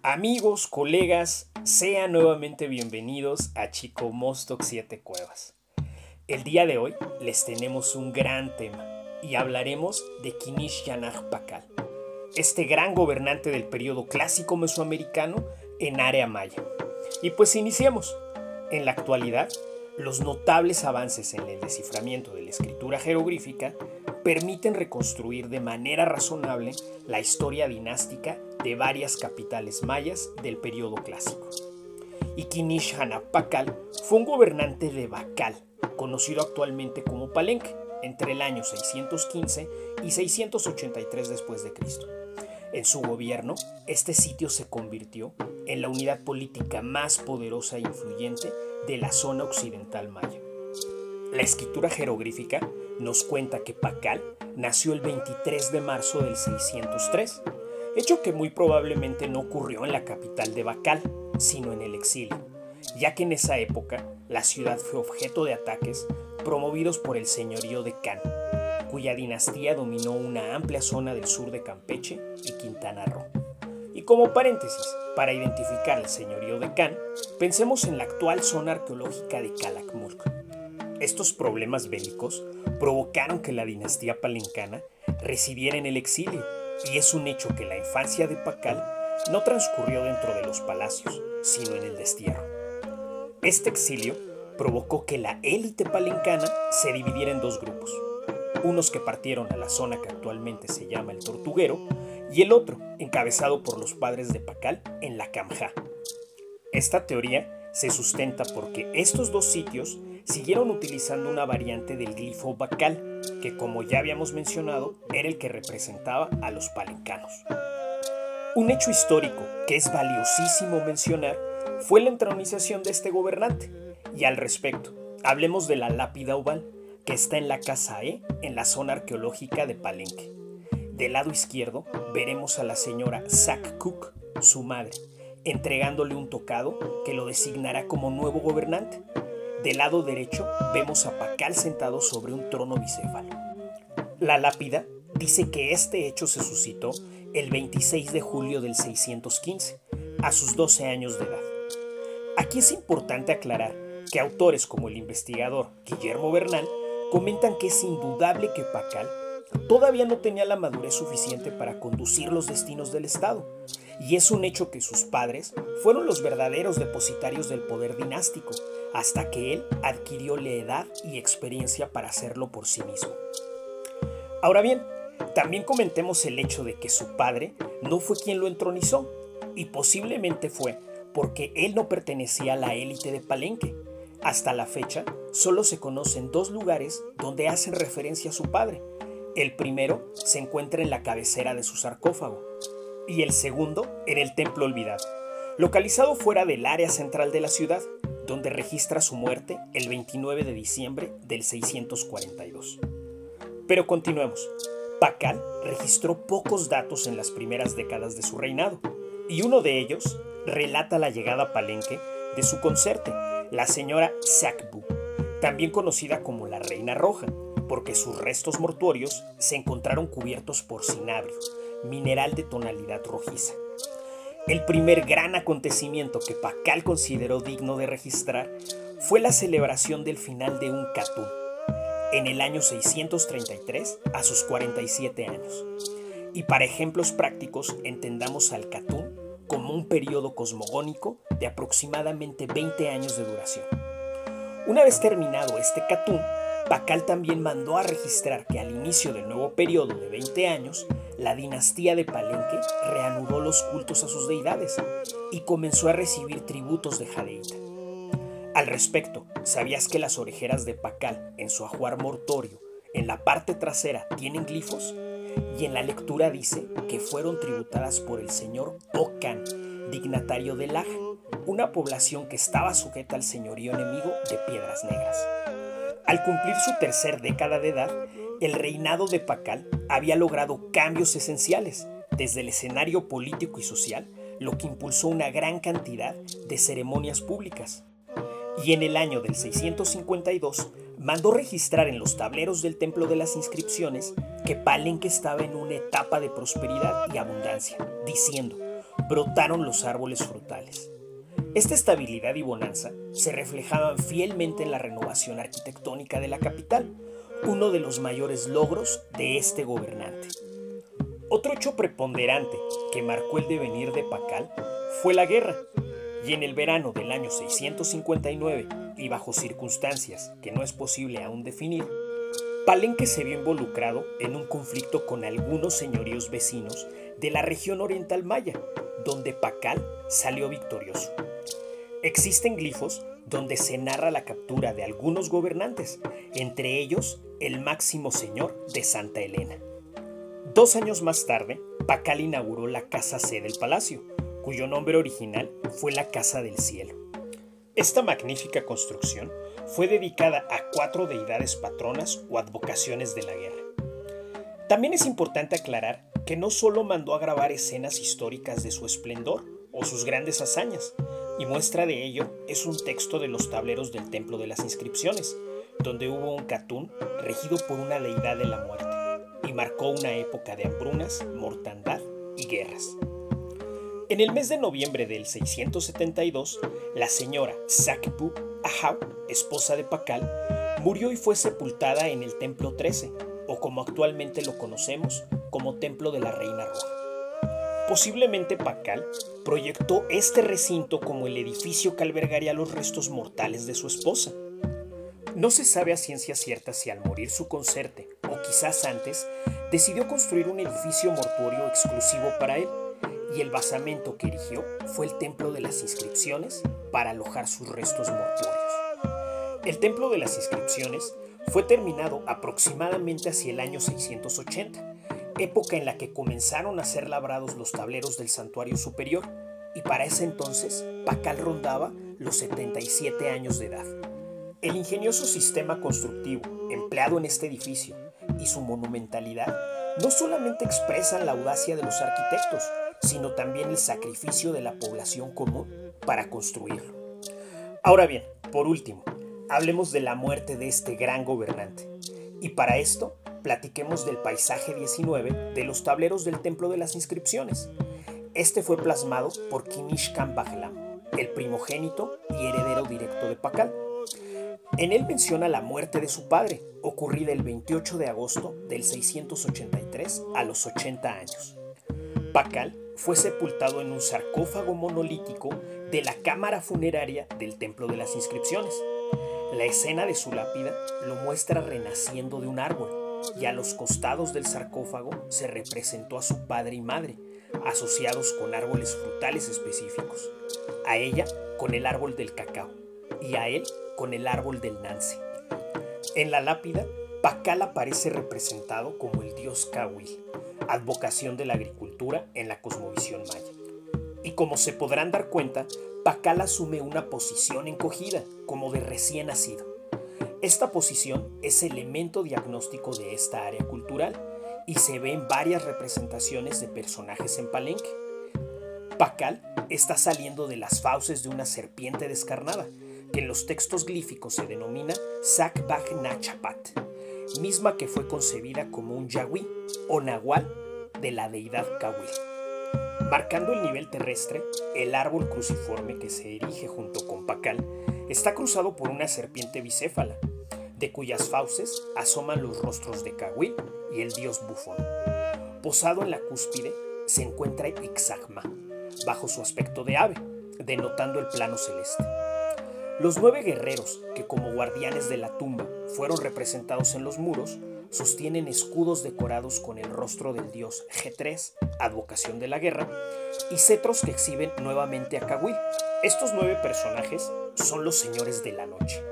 Amigos, colegas, sean nuevamente bienvenidos a Chico Mostoc 7 Cuevas. El día de hoy les tenemos un gran tema y hablaremos de Kinish Yanag Pakal, este gran gobernante del periodo clásico mesoamericano en área maya. Y pues iniciemos. En la actualidad, los notables avances en el desciframiento de la escritura jeroglífica permiten reconstruir de manera razonable la historia dinástica de varias capitales mayas del periodo clásico. Y Kinish Yanag Pakal fue un gobernante de Bacal, conocido actualmente como Palenque, entre el año 615 y 683 después de Cristo. En su gobierno, este sitio se convirtió en la unidad política más poderosa e influyente de la zona occidental maya. La escritura jeroglífica nos cuenta que Pakal nació el 23 de marzo del 603, hecho que muy probablemente no ocurrió en la capital de Bacal, sino en el exilio, ya que en esa época la ciudad fue objeto de ataques promovidos por el señorío de Can, cuya dinastía dominó una amplia zona del sur de Campeche y Quintana Roo. Y como paréntesis, para identificar el señorío de Can, pensemos en la actual zona arqueológica de Calakmul. Estos problemas bélicos provocaron que la dinastía palencana residiera en el exilio, y es un hecho que la infancia de Pakal no transcurrió dentro de los palacios, sino en el destierro. Este exilio provocó que la élite palencana se dividiera en dos grupos, unos que partieron a la zona que actualmente se llama el Tortuguero y el otro, encabezado por los padres de Pakal, en la Kamja. Esta teoría se sustenta porque estos dos sitios siguieron utilizando una variante del glifo Bacal, que como ya habíamos mencionado, era el que representaba a los palencanos. Un hecho histórico que es valiosísimo mencionar fue la entronización de este gobernante, y al respecto, hablemos de la lápida oval, que está en la Casa E, en la zona arqueológica de Palenque. Del lado izquierdo veremos a la señora Sac-Cook, su madre, entregándole un tocado que lo designará como nuevo gobernante. Del lado derecho vemos a Pakal sentado sobre un trono bicéfalo. La lápida dice que este hecho se suscitó el 26 de julio del 615, a sus 12 años de edad. Aquí es importante aclarar que autores como el investigador Guillermo Bernal comentan que es indudable que Pakal todavía no tenía la madurez suficiente para conducir los destinos del Estado, y es un hecho que sus padres fueron los verdaderos depositarios del poder dinástico, hasta que él adquirió la edad y experiencia para hacerlo por sí mismo. Ahora bien, también comentemos el hecho de que su padre no fue quien lo entronizó, y posiblemente fue porque él no pertenecía a la élite de Palenque. Hasta la fecha, solo se conocen dos lugares donde hacen referencia a su padre. El primero se encuentra en la cabecera de su sarcófago, y el segundo en el Templo Olvidado, localizado fuera del área central de la ciudad, donde registra su muerte el 29 de diciembre del 642. Pero continuemos. Pakal registró pocos datos en las primeras décadas de su reinado, y uno de ellos relata la llegada a Palenque de su consorte, la señora Sacbu, también conocida como la Reina Roja, porque sus restos mortuorios se encontraron cubiertos por cinabrio, mineral de tonalidad rojiza. El primer gran acontecimiento que Pakal consideró digno de registrar fue la celebración del final de un Catún, en el año 633 a sus 47 años. Y para ejemplos prácticos, entendamos al Catún como un periodo cosmogónico de aproximadamente 20 años de duración. Una vez terminado este Catún, Pakal también mandó a registrar que al inicio del nuevo periodo de 20 años, la dinastía de Palenque reanudó los cultos a sus deidades y comenzó a recibir tributos de jadeíta. Al respecto, ¿sabías que las orejeras de Pakal en su ajuar mortuorio en la parte trasera tienen glifos? Y en la lectura dice que fueron tributadas por el señor Ocan, dignatario de Laj, una población que estaba sujeta al señorío enemigo de Piedras Negras. Al cumplir su tercer década de edad, el reinado de Pakal había logrado cambios esenciales desde el escenario político y social, lo que impulsó una gran cantidad de ceremonias públicas. Y en el año del 652 mandó registrar en los tableros del Templo de las Inscripciones que Palenque estaba en una etapa de prosperidad y abundancia, diciendo: brotaron los árboles frutales. Esta estabilidad y bonanza se reflejaban fielmente en la renovación arquitectónica de la capital, uno de los mayores logros de este gobernante. Otro hecho preponderante que marcó el devenir de Pakal fue la guerra, y en el verano del año 659, y bajo circunstancias que no es posible aún definir, Palenque se vio involucrado en un conflicto con algunos señoríos vecinos de la región oriental maya, donde Pakal salió victorioso. Existen glifos donde se narra la captura de algunos gobernantes, entre ellos el máximo señor de Santa Elena. 2 años más tarde, Pakal inauguró la casa C del palacio, cuyo nombre original fue la Casa del Cielo. Esta magnífica construcción fue dedicada a 4 deidades patronas o advocaciones de la guerra. También es importante aclarar que no solo mandó a grabar escenas históricas de su esplendor o sus grandes hazañas, y muestra de ello es un texto de los tableros del Templo de las Inscripciones, donde hubo un Catún regido por una deidad de la muerte, y marcó una época de hambrunas, mortandad y guerras. En el mes de noviembre del 672, la señora Sakpu Ahau, esposa de Pakal, murió y fue sepultada en el Templo 13, o como actualmente lo conocemos, como Templo de la Reina Roja. Posiblemente Pakal proyectó este recinto como el edificio que albergaría los restos mortales de su esposa. No se sabe a ciencia cierta si al morir su consorte, o quizás antes, decidió construir un edificio mortuorio exclusivo para él, y el basamento que erigió fue el Templo de las Inscripciones para alojar sus restos mortuorios. El Templo de las Inscripciones fue terminado aproximadamente hacia el año 680, época en la que comenzaron a ser labrados los tableros del santuario superior, y para ese entonces Pakal rondaba los 77 años de edad. El ingenioso sistema constructivo empleado en este edificio y su monumentalidad no solamente expresan la audacia de los arquitectos, sino también el sacrificio de la población común para construirlo. Ahora bien, por último, hablemos de la muerte de este gran gobernante, y para esto platiquemos del paisaje 19 de los tableros del Templo de las Inscripciones. Este fue plasmado por Kinish Khan Baglam, el primogénito y heredero directo de Pakal. En él menciona la muerte de su padre, ocurrida el 28 de agosto del 683 a los 80 años. Pakal fue sepultado en un sarcófago monolítico de la cámara funeraria del Templo de las Inscripciones. La escena de su lápida lo muestra renaciendo de un árbol, y a los costados del sarcófago se representó a su padre y madre, asociados con árboles frutales específicos, a ella con el árbol del cacao y a él con el árbol del nance. En la lápida, Pakal aparece representado como el dios Kawil, advocación de la agricultura en la cosmovisión maya. Y como se podrán dar cuenta, Pakal asume una posición encogida, como de recién nacido. Esta posición es elemento diagnóstico de esta área cultural y se ve en varias representaciones de personajes en Palenque. Pakal está saliendo de las fauces de una serpiente descarnada, que en los textos glíficos se denomina Sakbag Nachapat, misma que fue concebida como un yagüí o nahual de la deidad Kawil. Marcando el nivel terrestre, el árbol cruciforme que se erige junto con Pakal está cruzado por una serpiente bicéfala, de cuyas fauces asoman los rostros de Kawil y el dios Bufón. Posado en la cúspide se encuentra Ixagma, bajo su aspecto de ave, denotando el plano celeste. Los 9 guerreros, que como guardianes de la tumba fueron representados en los muros, sostienen escudos decorados con el rostro del dios G3, advocación de la guerra, y cetros que exhiben nuevamente a Kawil. Estos 9 personajes son los señores de la noche,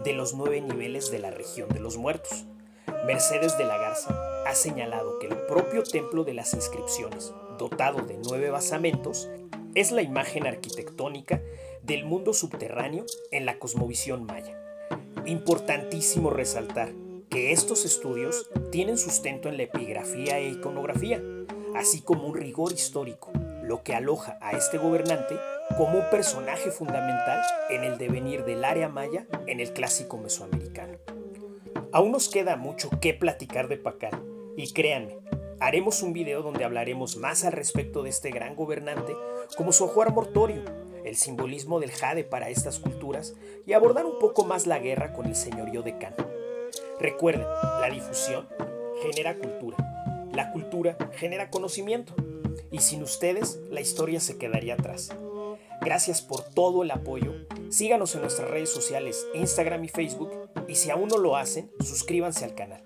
de los 9 niveles de la región de los muertos. Mercedes de la Garza ha señalado que el propio Templo de las Inscripciones, dotado de 9 basamentos, es la imagen arquitectónica del mundo subterráneo en la cosmovisión maya. Importantísimo resaltar que estos estudios tienen sustento en la epigrafía e iconografía, así como un rigor histórico, lo que aloja a este gobernante como un personaje fundamental en el devenir del área maya en el clásico mesoamericano. Aún nos queda mucho que platicar de Pakal, y créanme, Haremos un video donde hablaremos más al respecto de este gran gobernante, como su ajuar mortorio, el simbolismo del jade para estas culturas y abordar un poco más la guerra con el señorío de Kan. Recuerden, la difusión genera cultura, la cultura genera conocimiento y sin ustedes la historia se quedaría atrás. Gracias por todo el apoyo, síganos en nuestras redes sociales Instagram y Facebook y si aún no lo hacen, suscríbanse al canal.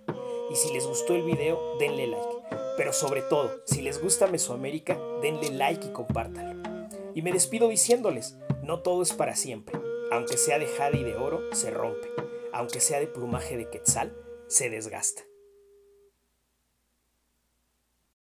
Y si les gustó el video, denle like. Pero sobre todo, si les gusta Mesoamérica, denle like y compártanlo. Y me despido diciéndoles, no todo es para siempre. Aunque sea de jade y de oro, se rompe. Aunque sea de plumaje de quetzal, se desgasta.